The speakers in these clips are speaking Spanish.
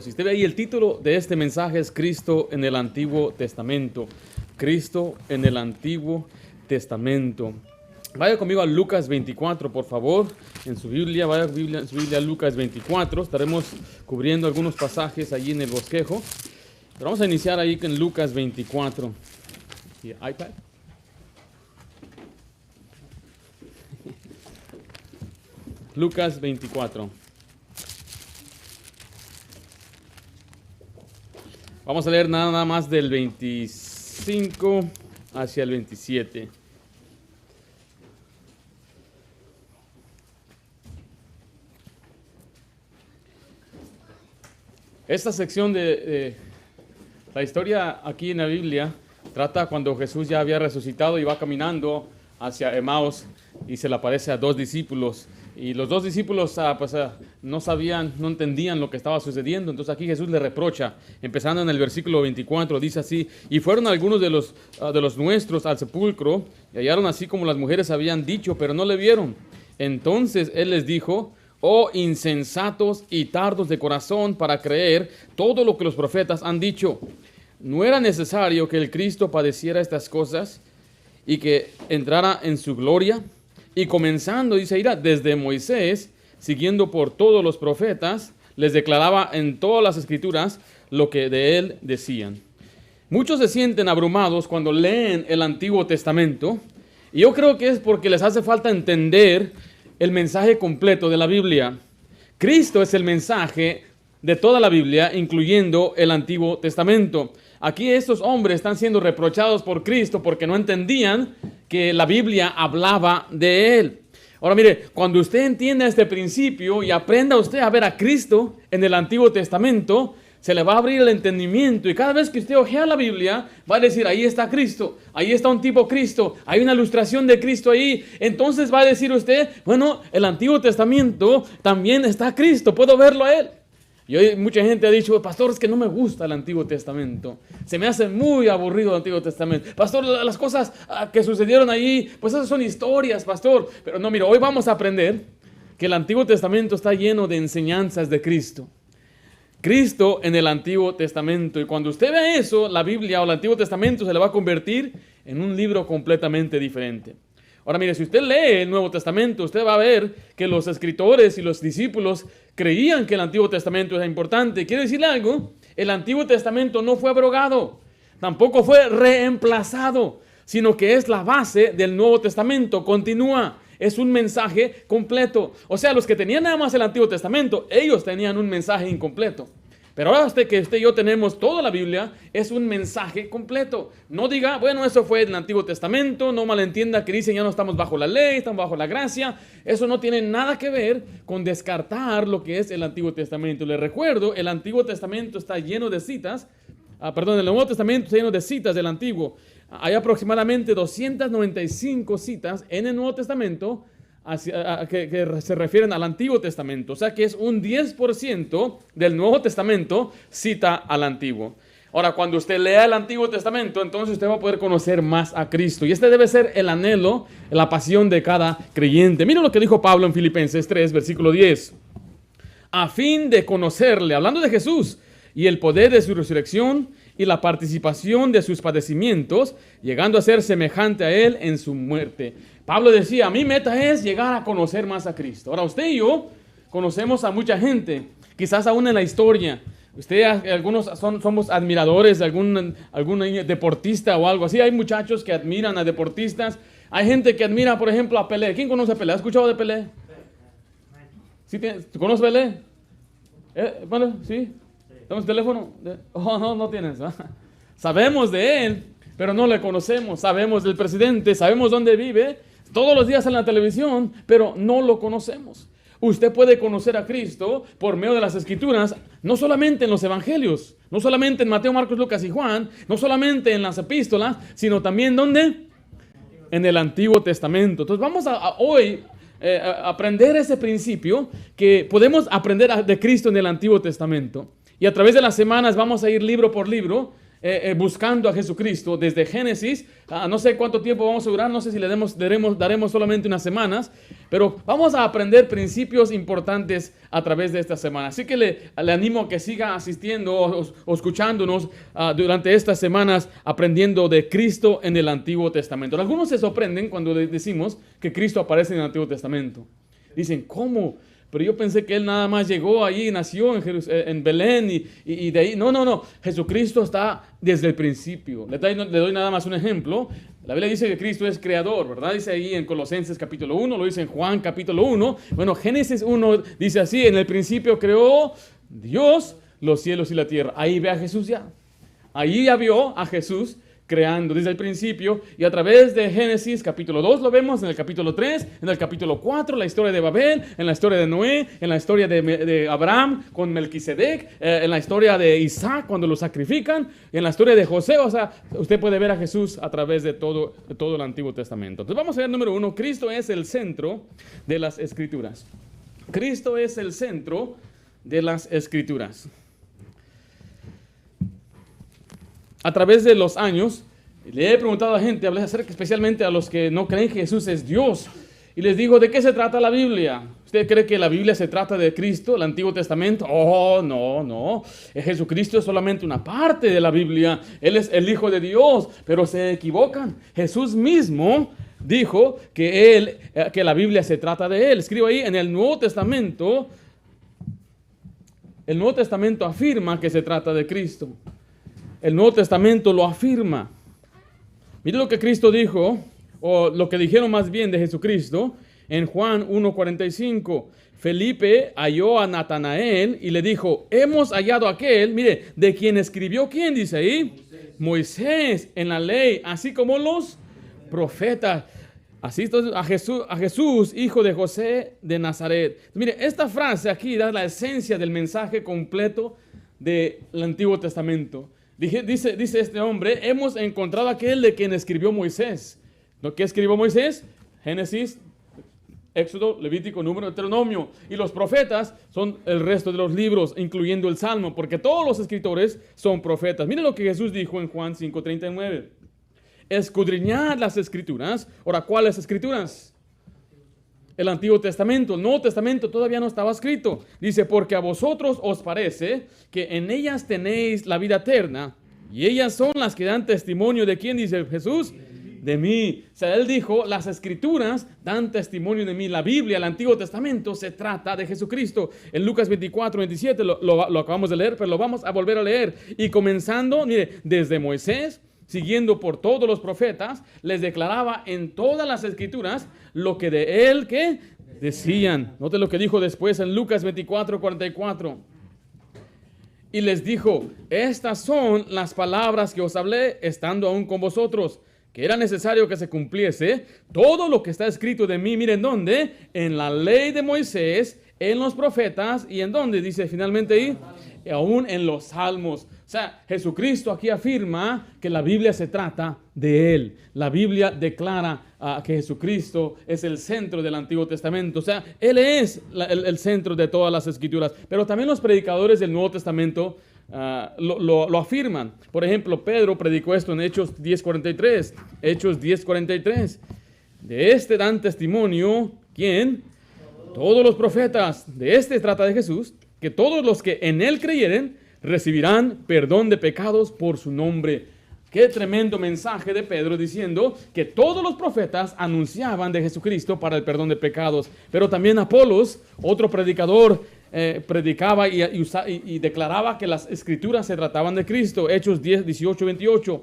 Si usted ve ahí, el título de este mensaje es Cristo en el Antiguo Testamento. Cristo en el Antiguo Testamento. Vaya conmigo a Lucas 24, por favor. En su Biblia, vaya en su Biblia a Lucas 24. Estaremos cubriendo algunos pasajes allí en el bosquejo. Pero vamos a iniciar ahí con Lucas 24. ¿Y iPad? Lucas 24. Vamos a leer nada más del 25 hacia el 27. Esta sección de la historia aquí en la Biblia trata cuando Jesús ya había resucitado y va caminando hacia Emaús y se le aparece a dos discípulos. Y los dos discípulos no sabían, no entendían lo que estaba sucediendo. Entonces aquí Jesús le reprocha, empezando en el versículo 24, dice así: y fueron algunos de los nuestros al sepulcro y hallaron así como las mujeres habían dicho, pero no le vieron. Entonces él les dijo: oh insensatos y tardos de corazón para creer todo lo que los profetas han dicho. ¿No era necesario que el Cristo padeciera estas cosas y que entrara en su gloria? Y comenzando, dice, irá desde Moisés, siguiendo por todos los profetas, les declaraba en todas las escrituras lo que de él decían. Muchos se sienten abrumados cuando leen el Antiguo Testamento, y yo creo que es porque les hace falta entender el mensaje completo de la Biblia. Cristo es el mensaje de toda la Biblia, incluyendo el Antiguo Testamento. Aquí estos hombres están siendo reprochados por Cristo porque no entendían que la Biblia hablaba de Él. Ahora mire, cuando usted entienda este principio y aprenda usted a ver a Cristo en el Antiguo Testamento, se le va a abrir el entendimiento, y cada vez que usted ojea la Biblia, va a decir: ahí está Cristo, ahí está un tipo Cristo, hay una ilustración de Cristo ahí. Entonces va a decir usted: bueno, el Antiguo Testamento también está Cristo, puedo verlo a Él. Y hoy mucha gente ha dicho: pastor, es que no me gusta el Antiguo Testamento, se me hace muy aburrido el Antiguo Testamento. Pastor, las cosas que sucedieron ahí, pues esas son historias, pastor. Pero no, mira, hoy vamos a aprender que el Antiguo Testamento está lleno de enseñanzas de Cristo. Cristo en el Antiguo Testamento. Y cuando usted ve eso, la Biblia o el Antiguo Testamento se le va a convertir en un libro completamente diferente. Ahora mire, si usted lee el Nuevo Testamento, usted va a ver que los escritores y los discípulos creían que el Antiguo Testamento era importante. Quiero decirle algo: el Antiguo Testamento no fue abrogado, tampoco fue reemplazado, sino que es la base del Nuevo Testamento, continúa. Es un mensaje completo. O sea, los que tenían nada más el Antiguo Testamento, ellos tenían un mensaje incompleto. Pero ahora usted y yo tenemos toda la Biblia, es un mensaje completo. No diga: bueno, eso fue el Antiguo Testamento, no malentienda que dicen ya no estamos bajo la ley, estamos bajo la gracia. Eso no tiene nada que ver con descartar lo que es el Antiguo Testamento. Les recuerdo, el Antiguo Testamento está lleno de citas, el Nuevo Testamento está lleno de citas del Antiguo. Hay aproximadamente 295 citas en el Nuevo Testamento que se refieren al Antiguo Testamento. O sea que es un 10% del Nuevo Testamento cita al Antiguo. Ahora, cuando usted lea el Antiguo Testamento, entonces usted va a poder conocer más a Cristo. Y este debe ser el anhelo, la pasión de cada creyente. Miren lo que dijo Pablo en Filipenses 3, versículo 10. A fin de conocerle, hablando de Jesús, y el poder de su resurrección y la participación de sus padecimientos, llegando a ser semejante a Él en su muerte. Pablo decía: mi meta es llegar a conocer más a Cristo. Ahora, usted y yo conocemos a mucha gente, quizás aún en la historia. Algunos somos admiradores de algún deportista o algo así. Hay muchachos que admiran a deportistas. Hay gente que admira, por ejemplo, a Pelé. ¿Quién conoce a Pelé? ¿Has escuchado de Pelé? ¿Sí? ¿Tú conoces a Pelé? Bueno, sí. ¿Tenemos teléfono? Oh, no tienes. Sabemos de él, pero no le conocemos. Sabemos del presidente, sabemos dónde vive. Todos los días en la televisión, pero no lo conocemos. Usted puede conocer a Cristo por medio de las Escrituras, no solamente en los Evangelios, no solamente en Mateo, Marcos, Lucas y Juan, no solamente en las epístolas, sino también ¿dónde? En el Antiguo Testamento. Entonces vamos hoy a aprender ese principio que podemos aprender de Cristo en el Antiguo Testamento. Y a través de las semanas vamos a ir libro por libro buscando a Jesucristo desde Génesis. No sé cuánto tiempo vamos a durar, no sé si daremos solamente unas semanas, pero vamos a aprender principios importantes a través de esta semana. Así que le animo a que siga asistiendo o escuchándonos durante estas semanas, aprendiendo de Cristo en el Antiguo Testamento. Algunos se sorprenden cuando decimos que Cristo aparece en el Antiguo Testamento. Dicen, ¿cómo? Pero yo pensé que Él nada más llegó allí, nació en Belén y de ahí. No. Jesucristo está desde el principio. Le doy nada más un ejemplo. La Biblia dice que Cristo es creador, ¿verdad? Dice ahí en Colosenses capítulo 1, lo dice en Juan capítulo 1. Bueno, Génesis 1 dice así, en el principio creó Dios los cielos y la tierra. Ahí ve a Jesús ya. Ahí ya vio a Jesús creando desde el principio, y a través de Génesis capítulo 2 lo vemos, en el capítulo 3, en el capítulo 4, la historia de Babel, en la historia de Noé, en la historia de Abraham con Melquisedec, en la historia de Isaac cuando lo sacrifican, en la historia de José. O sea, usted puede ver a Jesús a través de todo el Antiguo Testamento. Entonces vamos a ver número 1, Cristo es el centro de las Escrituras. Cristo es el centro de las Escrituras. A través de los años, le he preguntado a gente, hablé acerca especialmente a los que no creen que Jesús es Dios, y les digo, ¿de qué se trata la Biblia? ¿Usted cree que la Biblia se trata de Cristo, el Antiguo Testamento? Oh, no. Jesucristo es solamente una parte de la Biblia. Él es el Hijo de Dios, pero se equivocan. Jesús mismo dijo que la Biblia se trata de Él. Escribo ahí en el Nuevo Testamento. El Nuevo Testamento afirma que se trata de Cristo. El Nuevo Testamento lo afirma. Mire lo que Cristo dijo, o lo que dijeron más bien de Jesucristo, en Juan 1:45. Felipe halló a Natanael y le dijo, hemos hallado a aquel, mire, de quien escribió, ¿quién dice ahí? Moisés en la ley, así como los profetas. Así a Jesús, hijo de José de Nazaret. Mire, esta frase aquí da la esencia del mensaje completo del Antiguo Testamento. Dice este hombre, hemos encontrado aquel de quien escribió Moisés. ¿Qué escribió Moisés? Génesis, Éxodo, Levítico, Número, Deuteronomio. Y los profetas son el resto de los libros, incluyendo el Salmo, porque todos los escritores son profetas. Miren lo que Jesús dijo en Juan 5:39. Escudriñad las Escrituras. Ahora, ¿cuáles Escrituras? El Antiguo Testamento. El Nuevo Testamento todavía no estaba escrito. Dice, porque a vosotros os parece que en ellas tenéis la vida eterna, y ellas son las que dan testimonio de quién, dice Jesús, de mí. O sea, Él dijo, las Escrituras dan testimonio de mí. La Biblia, el Antiguo Testamento, se trata de Jesucristo. En Lucas 24:27 lo acabamos de leer, pero lo vamos a volver a leer. Y comenzando, mire, desde Moisés, siguiendo por todos los profetas, les declaraba en todas las Escrituras lo que de Él, ¿qué? Decían. Note lo que dijo después en Lucas 24:44. Y les dijo, estas son las palabras que os hablé estando aún con vosotros, que era necesario que se cumpliese todo lo que está escrito de mí. Miren, ¿dónde? En la ley de Moisés, en los profetas, y ¿en dónde? Dice finalmente ahí, aún en los salmos. O sea, Jesucristo aquí afirma que la Biblia se trata de Él. La Biblia declara que Jesucristo es el centro del Antiguo Testamento. O sea, Él es el centro de todas las Escrituras. Pero también los predicadores del Nuevo Testamento lo afirman. Por ejemplo, Pedro predicó esto en Hechos 10:43. Hechos 10:43. De este dan testimonio, ¿quién? Todos los profetas. De este trata de Jesús, que todos los que en Él creyeren recibirán perdón de pecados por su nombre. Qué tremendo mensaje de Pedro diciendo que todos los profetas anunciaban de Jesucristo para el perdón de pecados. Pero también Apolos, otro predicador, predicaba y declaraba que las Escrituras se trataban de Cristo. Hechos 10:18-28.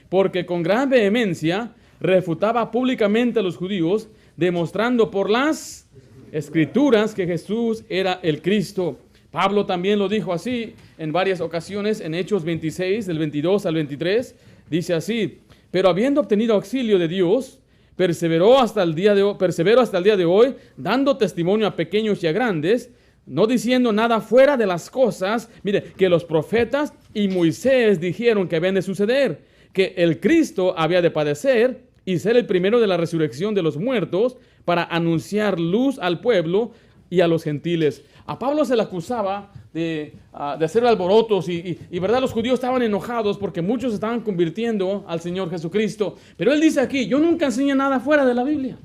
Porque con gran vehemencia refutaba públicamente a los judíos, demostrando por las Escrituras que Jesús era el Cristo. Pablo también lo dijo así en varias ocasiones en Hechos 26, del 22 al 23. Dice así, pero habiendo obtenido auxilio de Dios, perseveró hasta el día de hoy, dando testimonio a pequeños y a grandes, no diciendo nada fuera de las cosas, mire, que los profetas y Moisés dijeron que habían de suceder, que el Cristo había de padecer y ser el primero de la resurrección de los muertos para anunciar luz al pueblo y a los gentiles. A Pablo se le acusaba de hacer alborotos y verdad, los judíos estaban enojados porque muchos estaban convirtiendo al Señor Jesucristo. Pero él dice aquí, yo nunca enseñé nada fuera de la Biblia.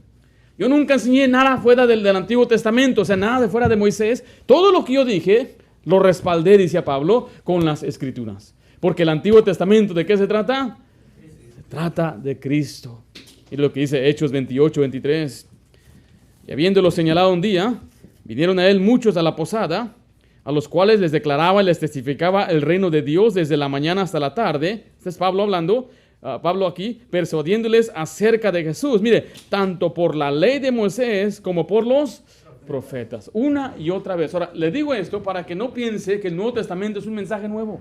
Yo nunca enseñé nada fuera del Antiguo Testamento, o sea, nada de fuera de Moisés. Todo lo que yo dije, lo respaldé, dice Pablo, con las Escrituras. Porque el Antiguo Testamento, ¿de qué se trata? Se trata de Cristo. Y lo que dice Hechos 28, 23. Y habiéndolo señalado un día, vinieron a él muchos a la posada, a los cuales les declaraba y les testificaba el reino de Dios desde la mañana hasta la tarde. Este es Pablo hablando. Pablo aquí, persuadiéndoles acerca de Jesús. Mire, tanto por la ley de Moisés como por los profetas. Una y otra vez. Ahora, le digo esto para que no piense que el Nuevo Testamento es un mensaje nuevo.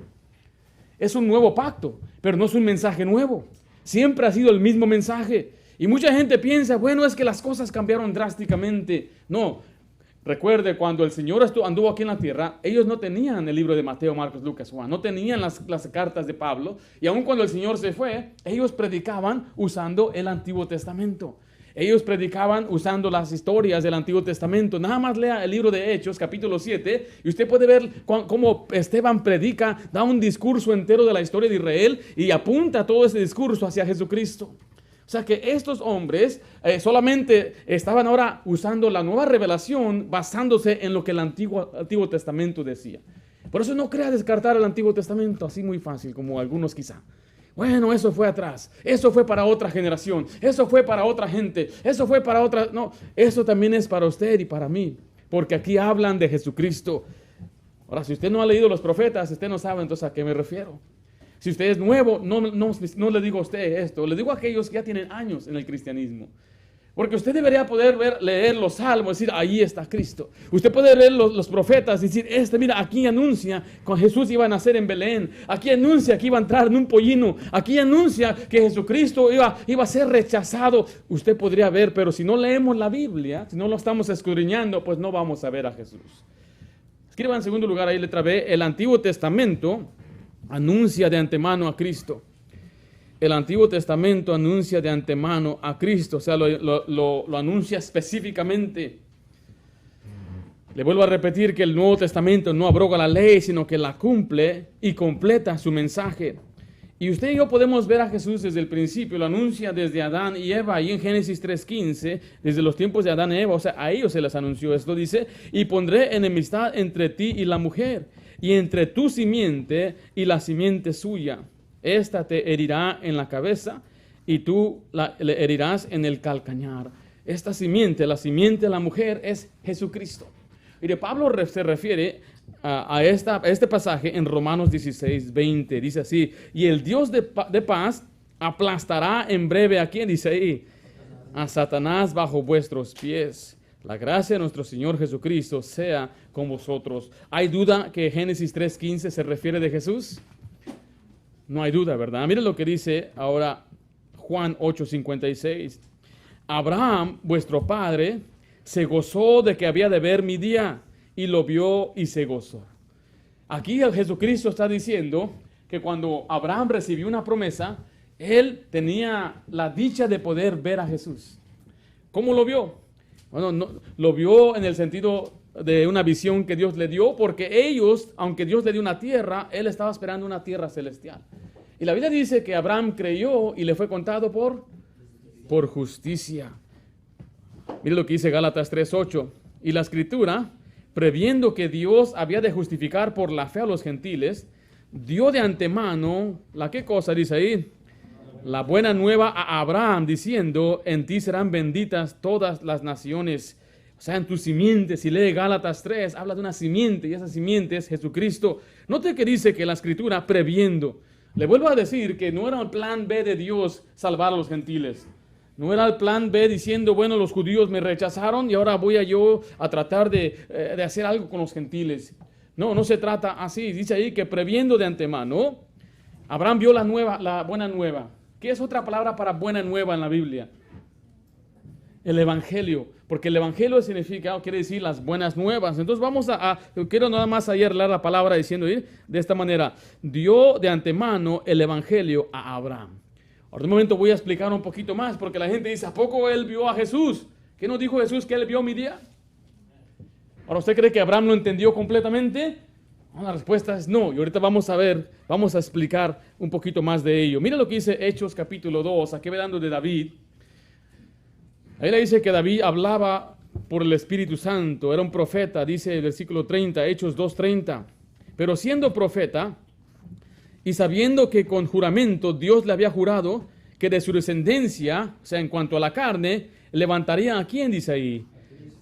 Es un nuevo pacto, pero no es un mensaje nuevo. Siempre ha sido el mismo mensaje. Y mucha gente piensa, bueno, es que las cosas cambiaron drásticamente. No. Recuerde, cuando el Señor anduvo aquí en la tierra, ellos no tenían el libro de Mateo, Marcos, Lucas, Juan, no tenían las cartas de Pablo, y aun cuando el Señor se fue, ellos predicaban usando el Antiguo Testamento. Ellos predicaban usando las historias del Antiguo Testamento. Nada más lea el libro de Hechos, capítulo 7, y usted puede ver cómo Esteban predica, da un discurso entero de la historia de Israel, y apunta todo ese discurso hacia Jesucristo. O sea que estos hombres solamente estaban ahora usando la nueva revelación basándose en lo que el Antiguo Testamento decía. Por eso no crea descartar el Antiguo Testamento así muy fácil como algunos quizá. Bueno, eso fue atrás, eso fue para otra generación, eso fue para otra gente, eso fue para otra... No, eso también es para usted y para mí, porque aquí hablan de Jesucristo. Ahora, si usted no ha leído los profetas, usted no sabe entonces a qué me refiero. Si usted es nuevo, no le digo a usted esto, le digo a aquellos que ya tienen años en el cristianismo. Porque usted debería poder leer los salmos y decir, ahí está Cristo. Usted puede leer los profetas y decir, mira, aquí anuncia que Jesús iba a nacer en Belén. Aquí anuncia que iba a entrar en un pollino. Aquí anuncia que Jesucristo iba a ser rechazado. Usted podría ver, pero si no leemos la Biblia, si no lo estamos escudriñando, pues no vamos a ver a Jesús. Escriba en segundo lugar ahí letra B, el Antiguo Testamento anuncia de antemano a Cristo. El Antiguo Testamento anuncia de antemano a Cristo, o sea, lo anuncia específicamente. Le vuelvo a repetir que el Nuevo Testamento no abroga la ley, sino que la cumple y completa su mensaje. Y usted y yo podemos ver a Jesús desde el principio, lo anuncia desde Adán y Eva, ahí en Génesis 3:15, desde los tiempos de Adán y Eva, o sea, a ellos se les anunció esto, dice, y pondré enemistad entre ti y la mujer, y entre tu simiente y la simiente suya. Esta te herirá en la cabeza y tú le herirás en el calcañar. Esta simiente, la simiente de la mujer es Jesucristo. Mire, Pablo se refiere a este pasaje en Romanos 16:20. Dice así, y el Dios de paz aplastará en breve, ¿a quién dice ahí? A Satanás bajo vuestros pies. La gracia de nuestro Señor Jesucristo sea con vosotros. ¿Hay duda que Génesis 3:15 se refiere de Jesús? No hay duda, ¿verdad? Miren lo que dice ahora Juan 8:56. Abraham, vuestro padre, se gozó de que había de ver mi día, y lo vio y se gozó. Aquí Jesucristo está diciendo que cuando Abraham recibió una promesa, él tenía la dicha de poder ver a Jesús. ¿Cómo lo vio? Bueno, no, lo vio en el sentido de una visión que Dios le dio, porque ellos, aunque Dios le dio una tierra, él estaba esperando una tierra celestial. Y la Biblia dice que Abraham creyó y le fue contado por justicia. Mire lo que dice Gálatas 3:8. Y la Escritura, previendo que Dios había de justificar por la fe a los gentiles, dio de antemano, ¿qué cosa dice ahí? La buena nueva a Abraham, diciendo, en ti serán benditas todas las naciones. O sea, en tu simiente. Si lee Gálatas 3, habla de una simiente, y esa simiente es Jesucristo. Note que dice que la Escritura previendo. Le vuelvo a decir que no era el plan B de Dios salvar a los gentiles. No era el plan B diciendo, bueno, los judíos me rechazaron y ahora voy yo a tratar de hacer algo con los gentiles. No, no se trata así. Dice ahí que previendo de antemano, Abraham vio la buena nueva. ¿Qué es otra palabra para buena nueva en la Biblia? El Evangelio. Porque el Evangelio significa, quiere decir las buenas nuevas. Entonces quiero nada más ayer leer la palabra diciendo de esta manera. Dio de antemano el Evangelio a Abraham. Ahora de un momento voy a explicar un poquito más, porque la gente dice, ¿a poco él vio a Jesús? ¿Qué nos dijo Jesús que él vio mi día? Ahora, ¿usted cree que Abraham lo entendió completamente? No, la respuesta es no. Y ahorita vamos a explicar un poquito más de ello. Mira lo que dice Hechos capítulo 2, aquí hablando de David. Ahí le dice que David hablaba por el Espíritu Santo, era un profeta, dice el versículo 30, Hechos 2:30. Pero siendo profeta y sabiendo que con juramento Dios le había jurado que de su descendencia, o sea, en cuanto a la carne, levantaría a quién, dice ahí,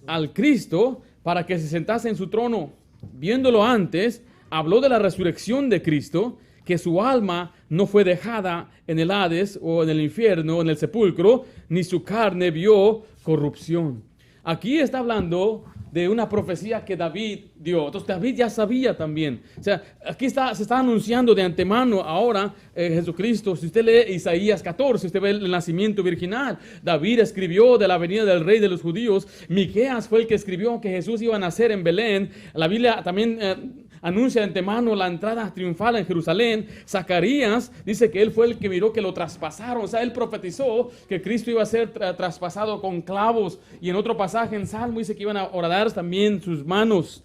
al Cristo, para que se sentase en su trono. Viéndolo antes, habló de la resurrección de Cristo, que su alma no fue dejada en el Hades o en el infierno o en el sepulcro, ni su carne vio corrupción. Aquí está hablando de una profecía que David dio. Entonces David ya sabía también. O sea, aquí se está anunciando de antemano ahora Jesucristo. Si usted lee Isaías 14, usted ve el nacimiento virginal. David escribió de la venida del rey de los judíos. Miqueas fue el que escribió que Jesús iba a nacer en Belén. La Biblia también anuncia de antemano la entrada triunfal en Jerusalén. Zacarías dice que él fue el que miró que lo traspasaron. O sea, él profetizó que Cristo iba a ser traspasado con clavos. Y en otro pasaje en Salmo dice que iban a horadar también sus manos.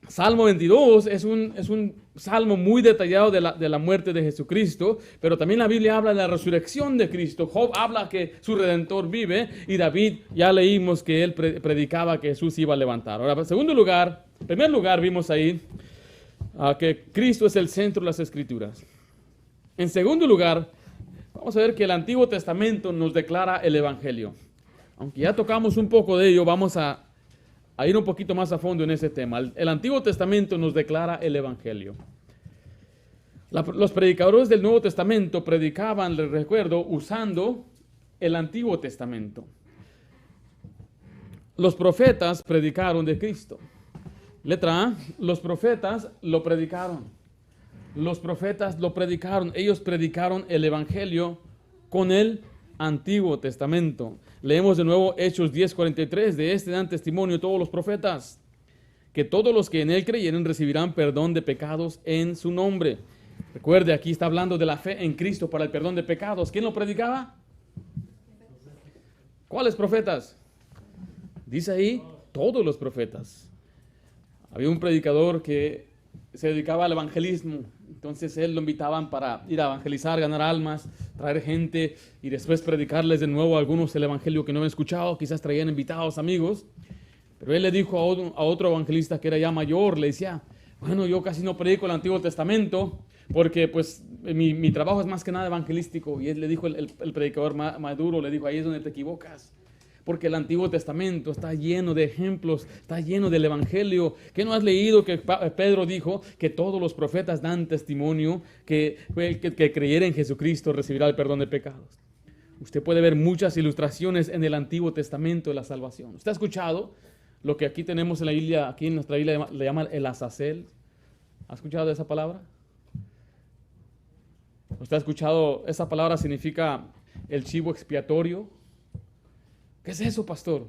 Salmo 22 es un salmo muy detallado de la muerte de Jesucristo, pero también la Biblia habla de la resurrección de Cristo. Job habla que su Redentor vive, y David ya leímos que él predicaba que Jesús iba a levantar. Ahora, en primer lugar vimos ahí que Cristo es el centro de las Escrituras. En segundo lugar, vamos a ver que el Antiguo Testamento nos declara el Evangelio. Aunque ya tocamos un poco de ello, vamos a ir un poquito más a fondo en ese tema. El Antiguo Testamento nos declara el Evangelio. Los predicadores del Nuevo Testamento predicaban, les recuerdo, usando el Antiguo Testamento. Los profetas predicaron de Cristo. Letra A, los profetas lo predicaron. Los profetas lo predicaron. Ellos predicaron el Evangelio con el Antiguo Testamento. Leemos de nuevo Hechos 10:43. De este dan testimonio todos los profetas, que todos los que en él creyeren recibirán perdón de pecados en su nombre. Recuerde, aquí está hablando de la fe en Cristo para el perdón de pecados. ¿Quién lo predicaba? ¿Cuáles profetas? Dice ahí, todos los profetas. Había un predicador que se dedicaba al evangelismo. Entonces él lo invitaban para ir a evangelizar, ganar almas, traer gente y después predicarles de nuevo a algunos el evangelio que no habían escuchado. Quizás traían invitados, amigos. Pero él le dijo a otro evangelista que era ya mayor, le decía, bueno, yo casi no predico el Antiguo Testamento porque pues mi trabajo es más que nada evangelístico. Y él le dijo, el predicador maduro, le dijo, ahí es donde te equivocas. Porque el Antiguo Testamento está lleno de ejemplos, está lleno del Evangelio. ¿Qué no has leído que Pedro dijo que todos los profetas dan testimonio que creyera en Jesucristo recibirá el perdón de pecados? Usted puede ver muchas ilustraciones en el Antiguo Testamento de la salvación. ¿Usted ha escuchado lo que aquí tenemos en la Biblia, aquí en nuestra Biblia le llaman el azazel? ¿Ha escuchado de esa palabra? ¿Usted ha escuchado? Esa palabra significa el chivo expiatorio. ¿Qué es eso, pastor?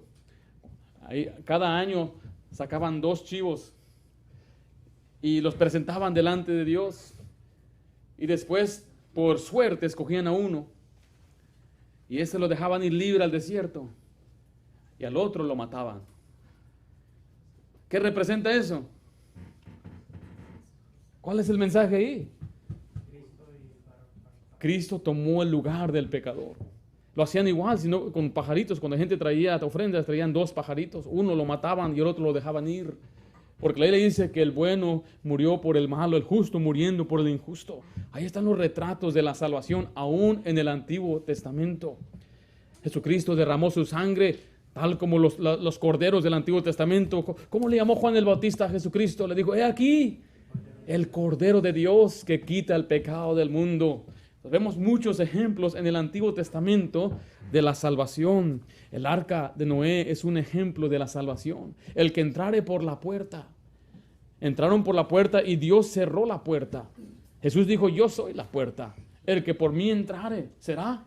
Ahí, cada año sacaban 2 chivos y los presentaban delante de Dios. Y después, por suerte, escogían a uno. Y ese lo dejaban ir libre al desierto. Y al otro lo mataban. ¿Qué representa eso? ¿Cuál es el mensaje ahí? Cristo tomó el lugar del pecador. Lo hacían igual, sino con pajaritos. Cuando la gente traía ofrendas, traían 2 pajaritos. Uno lo mataban y el otro lo dejaban ir. Porque la Biblia dice que el bueno murió por el malo, el justo muriendo por el injusto. Ahí están los retratos de la salvación, aún en el Antiguo Testamento. Jesucristo derramó su sangre, tal como los corderos del Antiguo Testamento. ¿Cómo le llamó Juan el Bautista a Jesucristo? Le dijo, he aquí, el Cordero de Dios que quita el pecado del mundo. Vemos muchos ejemplos en el Antiguo Testamento de la salvación. El arca de Noé es un ejemplo de la salvación. El que entrare por la puerta. Entraron por la puerta y Dios cerró la puerta. Jesús dijo, yo soy la puerta. El que por mí entrare será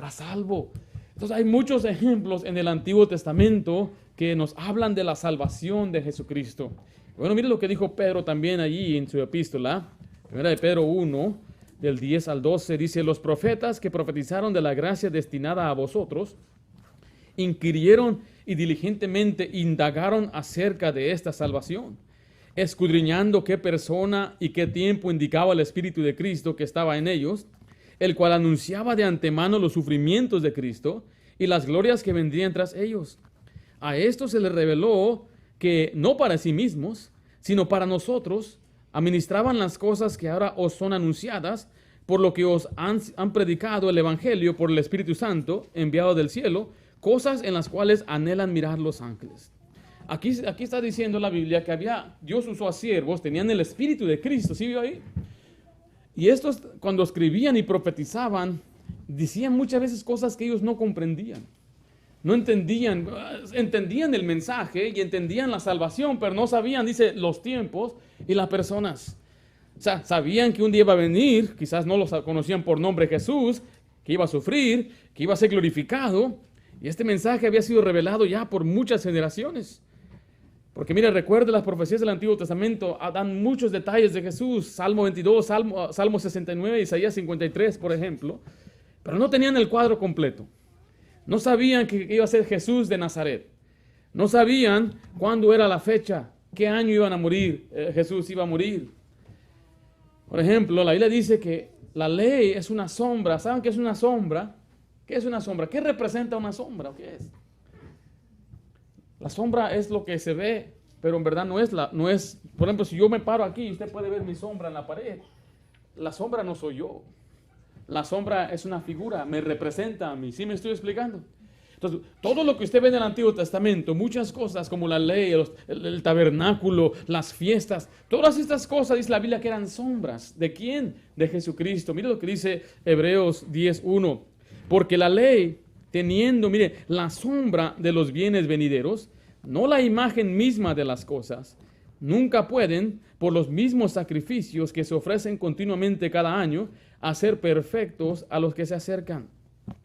salvo. Entonces hay muchos ejemplos en el Antiguo Testamento que nos hablan de la salvación de Jesucristo. Bueno, mire lo que dijo Pedro también allí en su epístola. Primera de Pedro 1. Del 10 al 12 dice, los profetas que profetizaron de la gracia destinada a vosotros, inquirieron y diligentemente indagaron acerca de esta salvación, escudriñando qué persona y qué tiempo indicaba el Espíritu de Cristo que estaba en ellos, el cual anunciaba de antemano los sufrimientos de Cristo y las glorias que vendrían tras ellos. A esto se les reveló que no para sí mismos, sino para nosotros, administraban las cosas que ahora os son anunciadas, por lo que os han predicado el Evangelio por el Espíritu Santo, enviado del cielo, cosas en las cuales anhelan mirar los ángeles. Aquí está diciendo la Biblia que Dios usó a siervos, tenían el Espíritu de Cristo, ¿sí vio ahí? Y estos, cuando escribían y profetizaban, decían muchas veces cosas que ellos no comprendían. No entendían el mensaje y entendían la salvación, pero no sabían, dice, los tiempos y las personas. O sea, sabían que un día iba a venir, quizás no los conocían por nombre Jesús, que iba a sufrir, que iba a ser glorificado, y este mensaje había sido revelado ya por muchas generaciones. Porque mire, recuerde las profecías del Antiguo Testamento, dan muchos detalles de Jesús, Salmo 22, Salmo 69, Isaías 53, por ejemplo, pero no tenían el cuadro completo. No sabían que iba a ser Jesús de Nazaret. No sabían cuándo era la fecha, qué año iban a morir, Jesús iba a morir. Por ejemplo, la Biblia dice que la ley es una sombra. ¿Saben qué es una sombra? ¿Qué es una sombra? ¿Qué representa una sombra? ¿Qué es? La sombra es lo que se ve, pero en verdad no es. Por ejemplo, si yo me paro aquí, usted puede ver mi sombra en la pared. La sombra no soy yo. La sombra es una figura, me representa a mí. ¿Sí me estoy explicando? Entonces, todo lo que usted ve en el Antiguo Testamento, muchas cosas como la ley, el tabernáculo, las fiestas, todas estas cosas, dice la Biblia, que eran sombras. ¿De quién? De Jesucristo. Mire lo que dice Hebreos 10:1. Porque la ley, teniendo, mire, la sombra de los bienes venideros, no la imagen misma de las cosas, nunca pueden, por los mismos sacrificios que se ofrecen continuamente cada año, hacer perfectos a los que se acercan.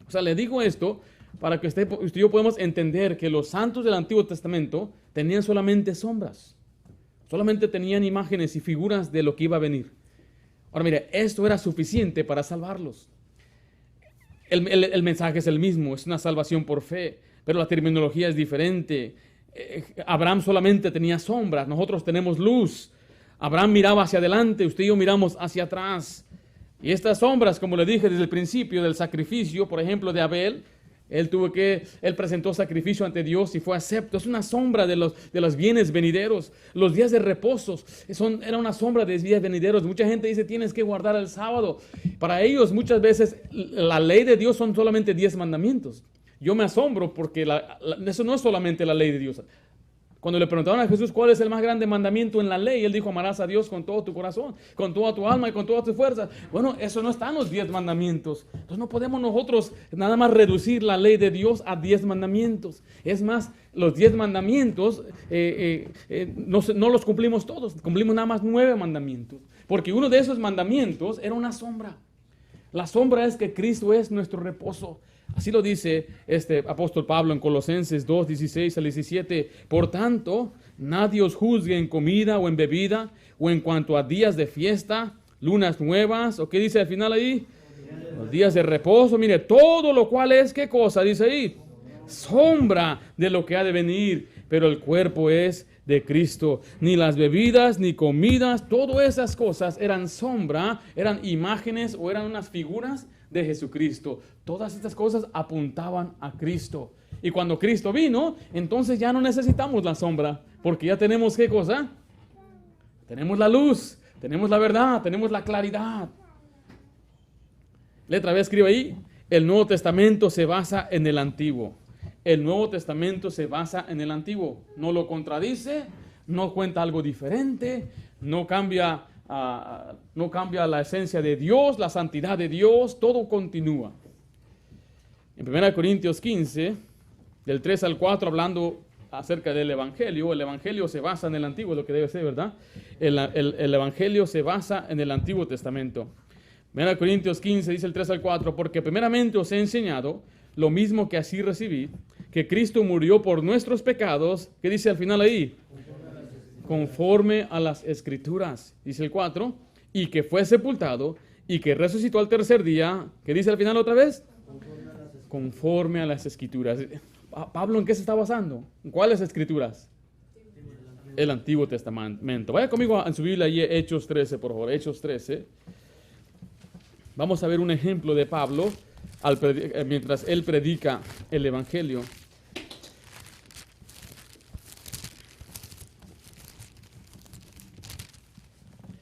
O sea, le digo esto para que usted y yo podamos entender que los santos del Antiguo Testamento tenían solamente sombras. Solamente tenían imágenes y figuras de lo que iba a venir. Ahora mire, esto era suficiente para salvarlos. El mensaje es el mismo, es una salvación por fe, pero la terminología es diferente. Abraham solamente tenía sombras, nosotros tenemos luz. Abraham miraba hacia adelante, usted y yo miramos hacia atrás. Y estas sombras, como le dije desde el principio del sacrificio, por ejemplo, de Abel, él presentó sacrificio ante Dios y fue acepto. Es una sombra de los bienes venideros. Los días de reposo era una sombra de días venideros. Mucha gente dice, tienes que guardar el sábado. Para ellos, muchas veces, la ley de Dios son solamente 10 mandamientos. Yo me asombro porque eso no es solamente la ley de Dios. Cuando le preguntaron a Jesús cuál es el más grande mandamiento en la ley, él dijo, amarás a Dios con todo tu corazón, con toda tu alma y con todas tus fuerzas. Bueno, eso no está en los 10 mandamientos. Entonces no podemos nosotros nada más reducir la ley de Dios a 10 mandamientos. Es más, los 10 mandamientos no los cumplimos todos, cumplimos nada más 9 mandamientos. Porque uno de esos mandamientos era una sombra. La sombra es que Cristo es nuestro reposo. Así lo dice este apóstol Pablo en Colosenses 2, 16 al 17. Por tanto, nadie os juzgue en comida o en bebida, o en cuanto a días de fiesta, lunas nuevas, o qué dice al final ahí, los días de reposo. Mire, todo lo cual es, ¿qué cosa dice ahí? Sombra de lo que ha de venir, pero el cuerpo es de Cristo. Ni las bebidas, ni comidas, todas esas cosas eran sombra, eran imágenes o eran unas figuras de Jesucristo. Todas estas cosas apuntaban a Cristo. Y cuando Cristo vino, entonces ya no necesitamos la sombra, porque ya tenemos ¿qué cosa? Tenemos la luz, tenemos la verdad, tenemos la claridad. Letra B, escribe ahí, el Nuevo Testamento se basa en el Antiguo. El Nuevo Testamento se basa en el Antiguo. No lo contradice, no cuenta algo diferente, no cambia la esencia de Dios, la santidad de Dios, todo continúa. En 1 Corintios 15, del 3 al 4, hablando acerca del Evangelio, el Evangelio se basa en el Antiguo, lo que debe ser, ¿verdad? El Evangelio se basa en el Antiguo Testamento. 1 Corintios 15, dice el 3 al 4, porque primeramente os he enseñado lo mismo que así recibí, que Cristo murió por nuestros pecados, ¿qué dice al final ahí? Conforme a las Escrituras, dice el 4, y que fue sepultado, y que resucitó al tercer día, ¿qué dice al final otra vez? Conforme a las Escrituras. ¿Pablo en qué se está basando? ¿En cuáles escrituras? El Antiguo Testamento. Vaya conmigo en su Biblia allí, Hechos 13, por favor. Hechos 13. Vamos a ver un ejemplo de Pablo mientras él predica el Evangelio.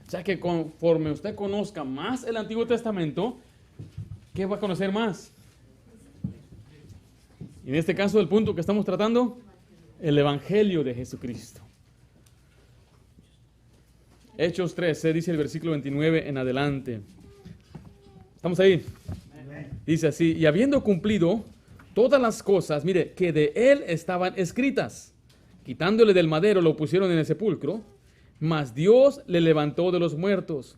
O sea que conforme usted conozca más el Antiguo Testamento, ¿qué va a conocer más? Y en este caso, el punto que estamos tratando, el Evangelio de Jesucristo. Hechos 13, dice el versículo 29 en adelante. ¿Estamos ahí? Dice así: y habiendo cumplido todas las cosas, mire, que de él estaban escritas, quitándole del madero, lo pusieron en el sepulcro, mas Dios le levantó de los muertos.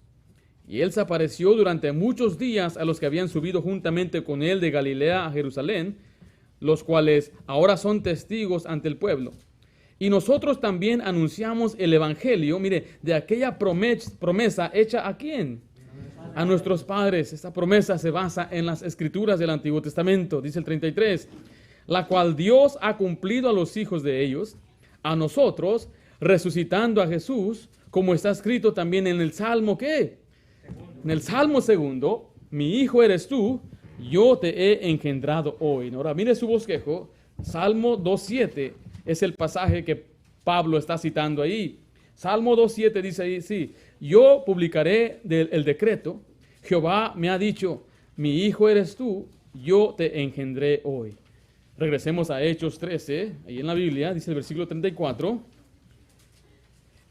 Y él se apareció durante muchos días a los que habían subido juntamente con él de Galilea a Jerusalén, los cuales ahora son testigos ante el pueblo. Y nosotros también anunciamos el Evangelio, mire, de aquella promesa hecha ¿a quién? A nuestros padres. Esta promesa se basa en las escrituras del Antiguo Testamento, dice el 33, la cual Dios ha cumplido a los hijos de ellos, a nosotros, resucitando a Jesús, como está escrito también en el Salmo, ¿qué? En el Salmo 2, mi hijo eres tú, yo te he engendrado hoy. Ahora mire su bosquejo, Salmo 2:7 es el pasaje que Pablo está citando ahí. Salmo 2:7 dice ahí, sí, yo publicaré el decreto, Jehová me ha dicho, mi hijo eres tú, yo te engendré hoy. Regresemos a Hechos 13, ahí en la Biblia, dice el versículo 34.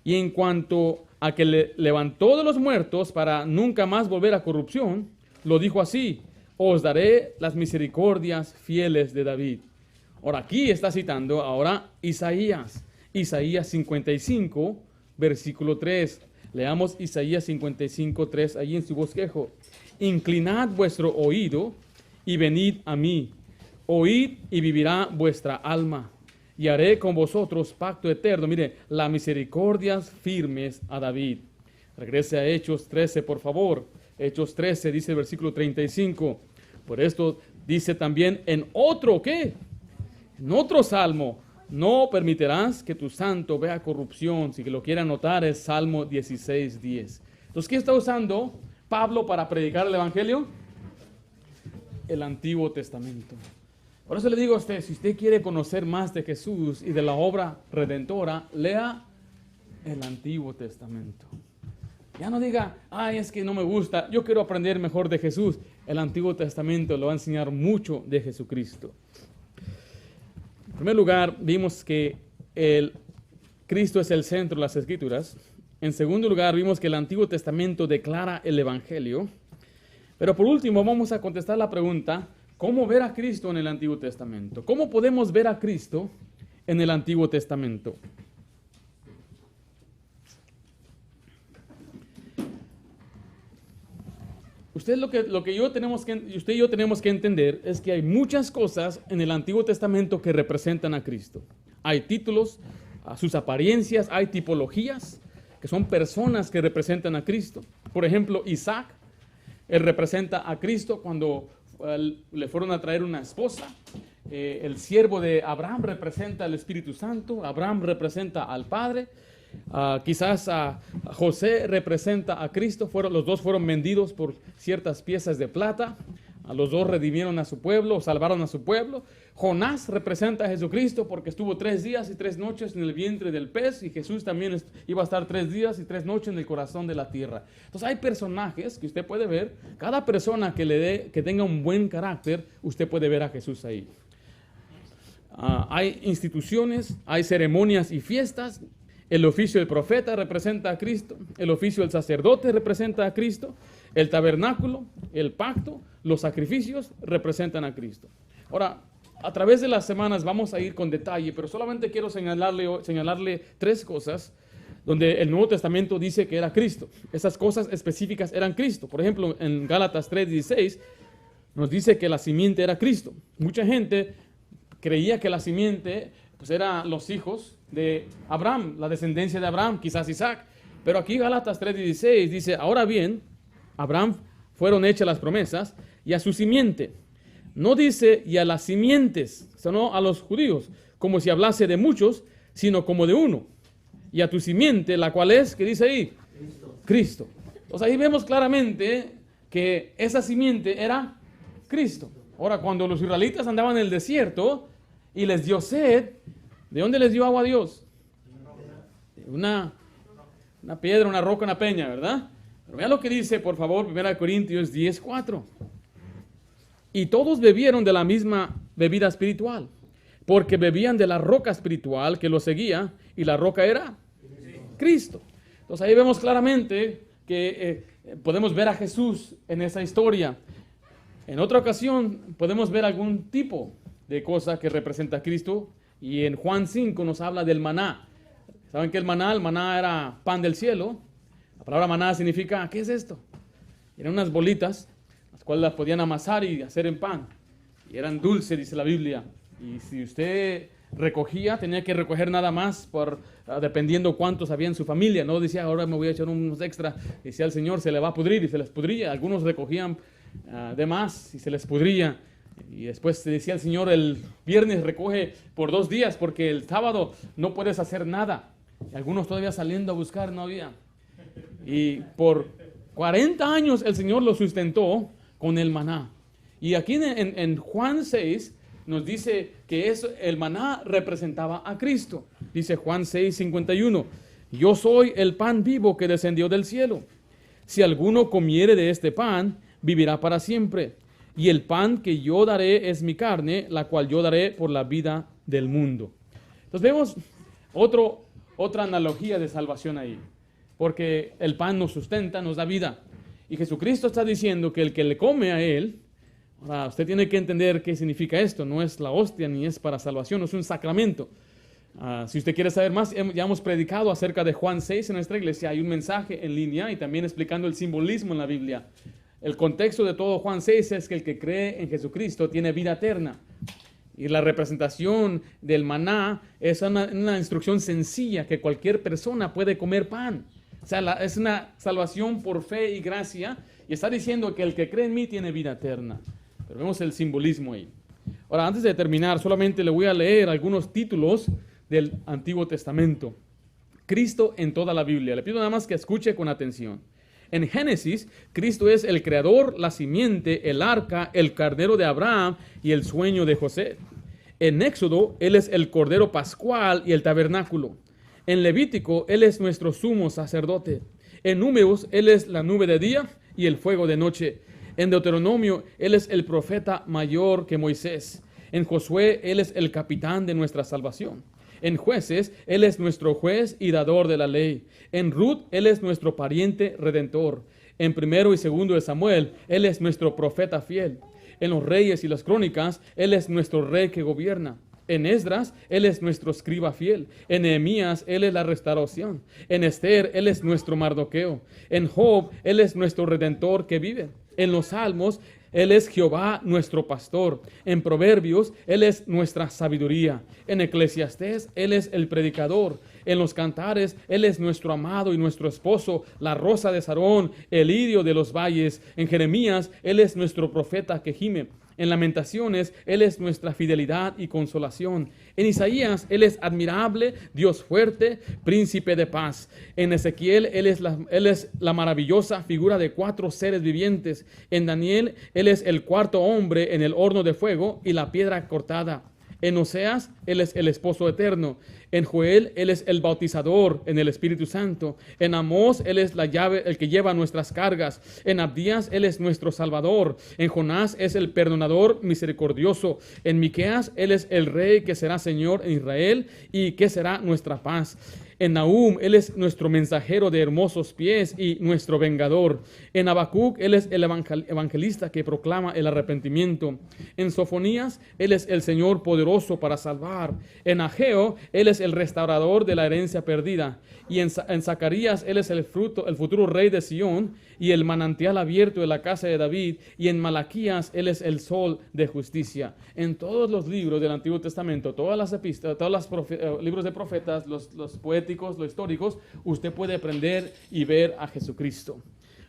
Y en cuanto a que le levantó de los muertos para nunca más volver a corrupción, lo dijo así: os daré las misericordias fieles de David. Ahora aquí está citando ahora Isaías 55, versículo 3. Leamos Isaías 55, 3 allí en su bosquejo. Inclinad vuestro oído y venid a mí. Oíd y vivirá vuestra alma. Y haré con vosotros pacto eterno. Mire, las misericordias firmes a David. Regrese a Hechos 13, por favor. Hechos 13, dice el versículo 35. Por esto dice también en otro, ¿qué? En otro salmo. No permitirás que tu santo vea corrupción. Si lo quiere anotar, es Salmo 16, 10. Entonces, ¿qué está usando Pablo para predicar el Evangelio? El Antiguo Testamento. Por eso le digo a usted, si usted quiere conocer más de Jesús y de la obra redentora, lea el Antiguo Testamento. Ya no diga, ay, es que no me gusta, yo quiero aprender mejor de Jesús. El Antiguo Testamento le va a enseñar mucho de Jesucristo. En primer lugar, vimos que Cristo es el centro de las Escrituras. En segundo lugar, vimos que el Antiguo Testamento declara el Evangelio. Pero por último, vamos a contestar la pregunta: ¿cómo ver a Cristo en el Antiguo Testamento? ¿Cómo podemos ver a Cristo en el Antiguo Testamento? Usted usted y yo tenemos que entender es que hay muchas cosas en el Antiguo Testamento que representan a Cristo. Hay títulos, a sus apariencias, hay tipologías que son personas que representan a Cristo. Por ejemplo, Isaac, él representa a Cristo cuando le fueron a traer una esposa. El siervo de Abraham representa al Espíritu Santo. Abraham representa al Padre. Quizás José representa a Cristo. Los dos fueron vendidos por ciertas piezas de plata. Los dos redimieron a su pueblo, salvaron a su pueblo. Jonás representa a Jesucristo porque estuvo 3 días y 3 noches en el vientre del pez, y Jesús también iba a estar 3 días y 3 noches en el corazón de la tierra. Entonces hay personajes que usted puede ver. Cada persona que tenga un buen carácter, usted puede ver a Jesús ahí. Hay instituciones, hay ceremonias y fiestas. El oficio del profeta representa a Cristo. El oficio del sacerdote representa a Cristo. El tabernáculo, el pacto, los sacrificios representan a Cristo. Ahora, a través de las semanas vamos a ir con detalle, pero solamente quiero señalarle 3 cosas donde el Nuevo Testamento dice que era Cristo. Esas cosas específicas eran Cristo. Por ejemplo, en Gálatas 3:16 nos dice que la simiente era Cristo. Mucha gente creía que la simiente pues eran los hijos de Abraham, la descendencia de Abraham, quizás Isaac. Pero aquí Gálatas 3:16 dice, ahora bien, Abraham fueron hechas las promesas y a su simiente. No dice y a las simientes, sino a los judíos, como si hablase de muchos, sino como de uno. Y a tu simiente, la cual es, ¿qué dice ahí? Cristo. Entonces ahí vemos claramente que esa simiente era Cristo. Ahora, cuando los israelitas andaban en el desierto y les dio sed, ¿de dónde les dio agua a Dios? Una piedra, una roca, una peña, ¿verdad? Pero vean lo que dice, por favor, 1 Corintios 10:4. Y todos bebieron de la misma bebida espiritual, porque bebían de la roca espiritual que los seguía, y la roca era Cristo. Entonces ahí vemos claramente que podemos ver a Jesús en esa historia. En otra ocasión podemos ver algún tipo de cosa que representa a Cristo, y en Juan 5 nos habla del maná. ¿Saben qué es el maná? El maná era pan del cielo. La palabra maná significa, ¿qué es esto? Eran unas bolitas, las cuales las podían amasar y hacer en pan. Y eran dulces, dice la Biblia. Y si usted recogía, tenía que recoger nada más dependiendo cuántos había en su familia. No decía, ahora me voy a echar unos extra. Decía el Señor, se le va a pudrir, y se les pudría. Algunos recogían de más y se les pudría. Y después decía el Señor, el viernes recoge por 2 días, porque el sábado no puedes hacer nada. Y algunos todavía saliendo a buscar no había. Y por 40 años el Señor lo sustentó con el maná. Y aquí en Juan 6 nos dice que el maná representaba a Cristo. Dice Juan 6:51, yo soy el pan vivo que descendió del cielo. Si alguno comiere de este pan, vivirá para siempre. Y el pan que yo daré es mi carne, la cual yo daré por la vida del mundo. Entonces vemos otra analogía de salvación ahí. Porque el pan nos sustenta, nos da vida. Y Jesucristo está diciendo que el que le come a Él, ahora usted tiene que entender qué significa esto. No es la hostia ni es para salvación, es un sacramento. Si usted quiere saber más, ya hemos predicado acerca de Juan 6 en nuestra iglesia. Hay un mensaje en línea y también explicando el simbolismo en la Biblia. El contexto de todo Juan 6 es que el que cree en Jesucristo tiene vida eterna. Y la representación del maná es una instrucción sencilla que cualquier persona puede comer pan. O sea, es una salvación por fe y gracia. Y está diciendo que el que cree en mí tiene vida eterna. Pero vemos el simbolismo ahí. Ahora, antes de terminar, solamente le voy a leer algunos títulos del Antiguo Testamento. Cristo en toda la Biblia. Le pido nada más que escuche con atención. En Génesis, Cristo es el creador, la simiente, el arca, el carnero de Abraham y el sueño de José. En Éxodo, Él es el cordero pascual y el tabernáculo. En Levítico, Él es nuestro sumo sacerdote. En Números, Él es la nube de día y el fuego de noche. En Deuteronomio, Él es el profeta mayor que Moisés. En Josué, Él es el capitán de nuestra salvación. En Jueces, Él es nuestro juez y dador de la ley. En Ruth, Él es nuestro pariente redentor. En Primero y Segundo de Samuel, Él es nuestro profeta fiel. En los Reyes y las Crónicas, Él es nuestro rey que gobierna. En Esdras, Él es nuestro escriba fiel. En Nehemías, Él es la restauración. En Esther, Él es nuestro Mardoqueo. En Job, Él es nuestro redentor que vive. En los Salmos, Él es Jehová nuestro pastor. En Proverbios, Él es nuestra sabiduría. En Eclesiastés, Él es el predicador. En los Cantares, Él es nuestro amado y nuestro esposo, la rosa de Sarón, el lirio de los valles. En Jeremías, Él es nuestro profeta que gime. En Lamentaciones, Él es nuestra fidelidad y consolación. En Isaías, Él es admirable, Dios fuerte, príncipe de paz. En Ezequiel, Él es la maravillosa figura de 4 seres vivientes. En Daniel, Él es el cuarto hombre en el horno de fuego y la piedra cortada. En Oseas, Él es el esposo eterno. En Joel, Él es el bautizador en el Espíritu Santo. En Amós, Él es la llave, el que lleva nuestras cargas. En Abdías, Él es nuestro Salvador. En Jonás, es el perdonador misericordioso. En Miqueas, Él es el rey que será Señor en Israel y que será nuestra paz. En Nahum, Él es nuestro mensajero de hermosos pies y nuestro vengador. En Habacuc, Él es el evangelista que proclama el arrepentimiento. En Sofonías, Él es el Señor poderoso para salvar. En Ageo, Él es el restaurador de la herencia perdida. Y en Zacarías, Él es el futuro rey de Sión y el manantial abierto de la casa de David. Y en Malaquías, Él es el sol de justicia. En todos los libros del Antiguo Testamento, todas las epístolas, todos los libros de profetas, los poéticos, los históricos, usted puede aprender y ver a Jesucristo.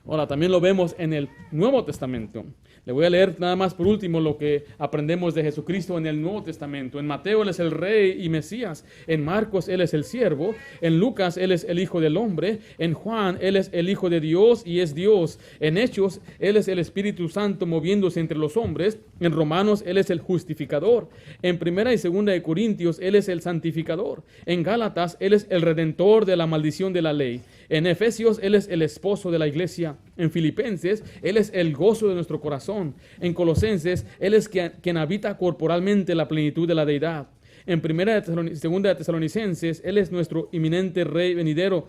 Ahora, también lo vemos en el Nuevo Testamento. Le voy a leer nada más por último lo que aprendemos de Jesucristo en el Nuevo Testamento. En Mateo Él es el Rey y Mesías. En Marcos Él es el siervo. En Lucas Él es el Hijo del Hombre. En Juan Él es el Hijo de Dios y es Dios. En Hechos Él es el Espíritu Santo moviéndose entre los hombres. En Romanos Él es el justificador. En Primera y Segunda de Corintios Él es el santificador. En Gálatas Él es el redentor de la maldición de la ley. En Efesios Él es el esposo de la iglesia. En Filipenses Él es el gozo de nuestro corazón. En Colosenses Él es quien habita corporalmente la plenitud de la deidad. En Segunda de Tesalonicenses Él es nuestro inminente Rey venidero.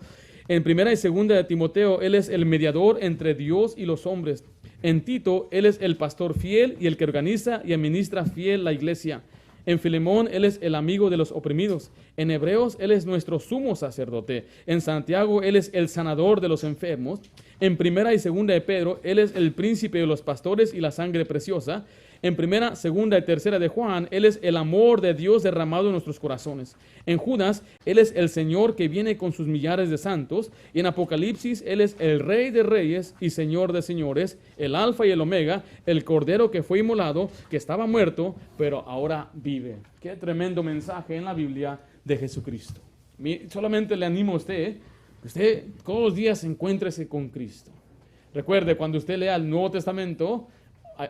En Primera y Segunda de Timoteo Él es el mediador entre Dios y los hombres. En Tito Él es el pastor fiel y el que organiza y administra fiel la iglesia. En Filemón Él es el amigo de los oprimidos. En Hebreos Él es nuestro sumo sacerdote. En Santiago Él es el sanador de los enfermos. En Primera y Segunda de Pedro Él es el príncipe de los pastores y la sangre preciosa. En Primera, Segunda y Tercera de Juan Él es el amor de Dios derramado en nuestros corazones. En Judas Él es el Señor que viene con sus millares de santos. Y en Apocalipsis Él es el Rey de reyes y Señor de señores, el Alfa y el Omega, el Cordero que fue inmolado, que estaba muerto, pero ahora vive. Qué tremendo mensaje en la Biblia de Jesucristo. Solamente le animo a usted, que usted todos los días encuéntrese con Cristo. Recuerde, cuando usted lea el Nuevo Testamento,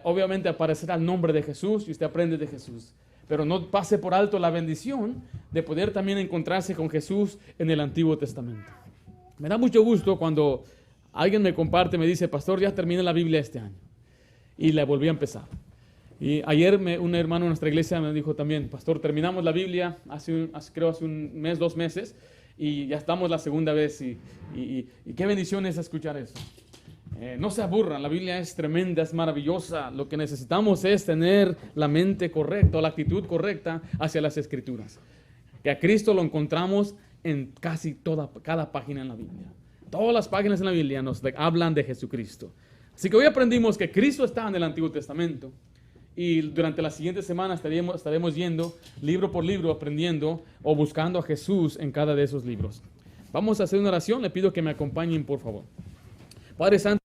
obviamente aparecerá el nombre de Jesús y usted aprende de Jesús. Pero no pase por alto la bendición de poder también encontrarse con Jesús en el Antiguo Testamento. Me da mucho gusto cuando alguien me comparte, me dice, pastor, ya terminé la Biblia este año. Y la volví a empezar. Y ayer un hermano de nuestra iglesia me dijo también, pastor, terminamos la Biblia hace un mes, 2 meses, y ya estamos la segunda vez. Y qué bendición es escuchar eso. No se aburran, la Biblia es tremenda, es maravillosa. Lo que necesitamos es tener la mente correcta, o la actitud correcta hacia las Escrituras. Que a Cristo lo encontramos en casi cada página en la Biblia. Todas las páginas en la Biblia nos hablan de Jesucristo. Así que hoy aprendimos que Cristo está en el Antiguo Testamento. Y durante la siguiente semana estaremos yendo libro por libro, aprendiendo o buscando a Jesús en cada de esos libros. Vamos a hacer una oración. Le pido que me acompañen, por favor. Padre Santo.